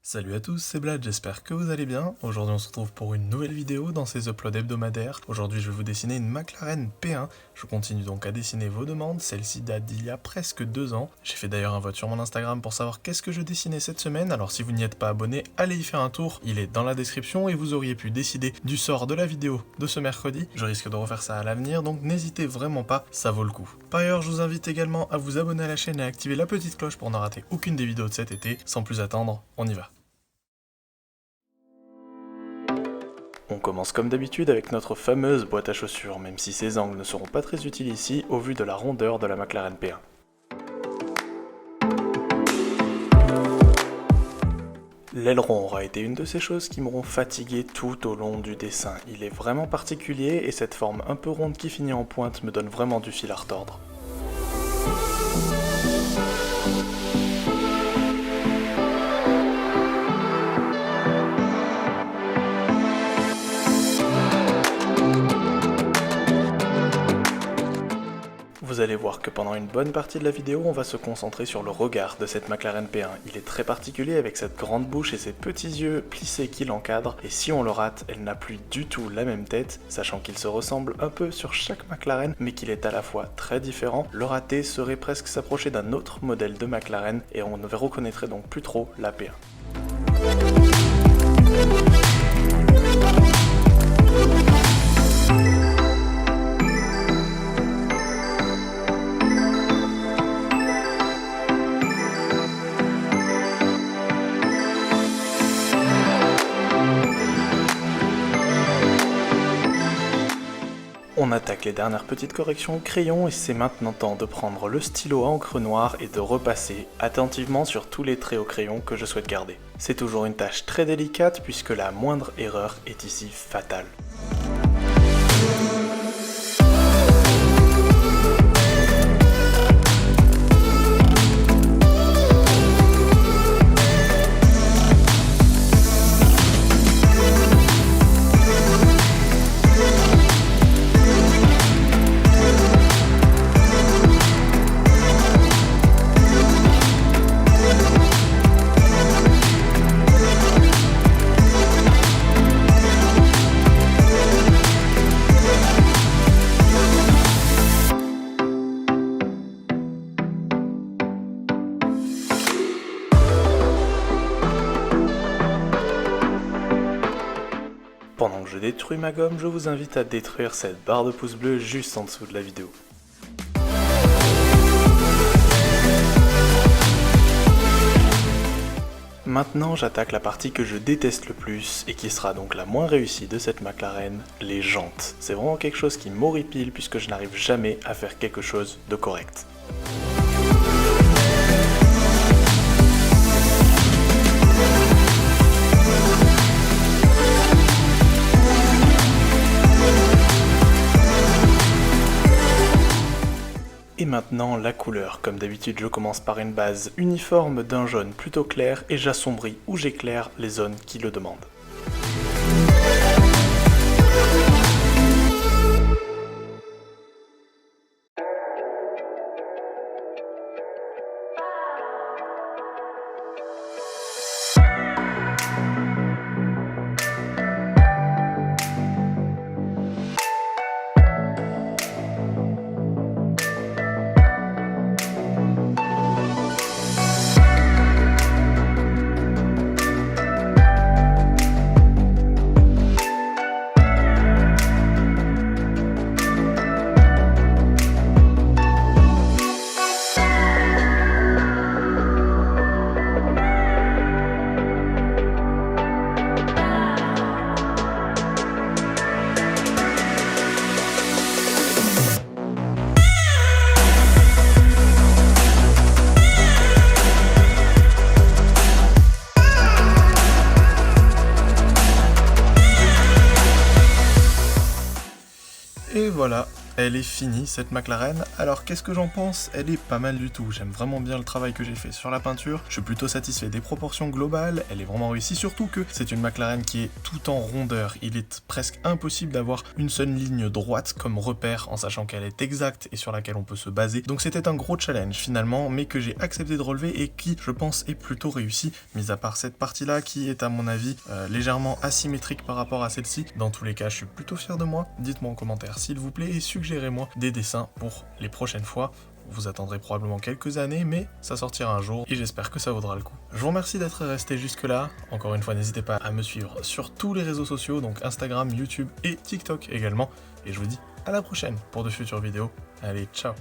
Salut à tous, c'est Blad, j'espère que vous allez bien. Aujourd'hui on se retrouve pour une nouvelle vidéo dans ces uploads hebdomadaires. Aujourd'hui je vais vous dessiner une McLaren P1. Je continue donc à dessiner vos demandes, celle-ci date d'il y a presque 2 ans. J'ai fait d'ailleurs un vote sur mon Instagram pour savoir qu'est-ce que je dessinais cette semaine, alors si vous n'y êtes pas abonné, allez y faire un tour, il est dans la description et vous auriez pu décider du sort de la vidéo de ce mercredi. Je risque de refaire ça à l'avenir, donc n'hésitez vraiment pas, ça vaut le coup. Par ailleurs, je vous invite également à vous abonner à la chaîne et à activer la petite cloche pour ne rater aucune des vidéos de cet été. Sans plus attendre, on y va. On commence comme d'habitude avec notre fameuse boîte à chaussures, même si ces angles ne seront pas très utiles ici au vu de la rondeur de la McLaren P1. L'aileron aura été une de ces choses qui m'auront fatigué tout au long du dessin. Il est vraiment particulier et cette forme un peu ronde qui finit en pointe me donne vraiment du fil à retordre. Vous allez voir que pendant une bonne partie de la vidéo, on va se concentrer sur le regard de cette McLaren P1. Il est très particulier avec cette grande bouche et ses petits yeux plissés qui l'encadrent, et si on le rate, elle n'a plus du tout la même tête, sachant qu'il se ressemble un peu sur chaque McLaren, mais qu'il est à la fois très différent. Le raté serait presque s'approcher d'un autre modèle de McLaren, et on ne reconnaîtrait donc plus trop la P1. On attaque les dernières petites corrections au crayon et c'est maintenant temps de prendre le stylo à encre noire et de repasser attentivement sur tous les traits au crayon que je souhaite garder. C'est toujours une tâche très délicate puisque la moindre erreur est ici fatale. Pendant que je détruis ma gomme, je vous invite à détruire cette barre de pouce bleu juste en dessous de la vidéo. Maintenant, j'attaque la partie que je déteste le plus et qui sera donc la moins réussie de cette McLaren, les jantes. C'est vraiment quelque chose qui m'horripile puisque je n'arrive jamais à faire quelque chose de correct. Et maintenant la couleur, comme d'habitude je commence par une base uniforme d'un jaune plutôt clair et j'assombris ou j'éclaire les zones qui le demandent. Et voilà, elle est finie cette McLaren. Alors qu'est-ce que j'en pense? Elle est pas mal du tout, j'aime vraiment bien le travail que j'ai fait sur la peinture, je suis plutôt satisfait des proportions globales, elle est vraiment réussie, surtout que c'est une McLaren qui est tout en rondeur. Il est presque impossible d'avoir une seule ligne droite comme repère en sachant qu'elle est exacte et sur laquelle on peut se baser. Donc c'était un gros challenge finalement, mais que j'ai accepté de relever et qui je pense est plutôt réussi, mis à part cette partie là qui est à mon avis légèrement asymétrique par rapport à celle-ci. Dans tous les cas je suis plutôt fier de moi, dites-moi en commentaire s'il vous plaît et suggérez-moi des dessins pour les prochaines fois. Vous attendrez probablement quelques années, mais ça sortira un jour et j'espère que ça vaudra le coup. Je vous remercie d'être resté jusque là. Encore une fois, n'hésitez pas à me suivre sur tous les réseaux sociaux, donc Instagram, YouTube et TikTok également. Et je vous dis à la prochaine pour de futures vidéos. Allez, ciao!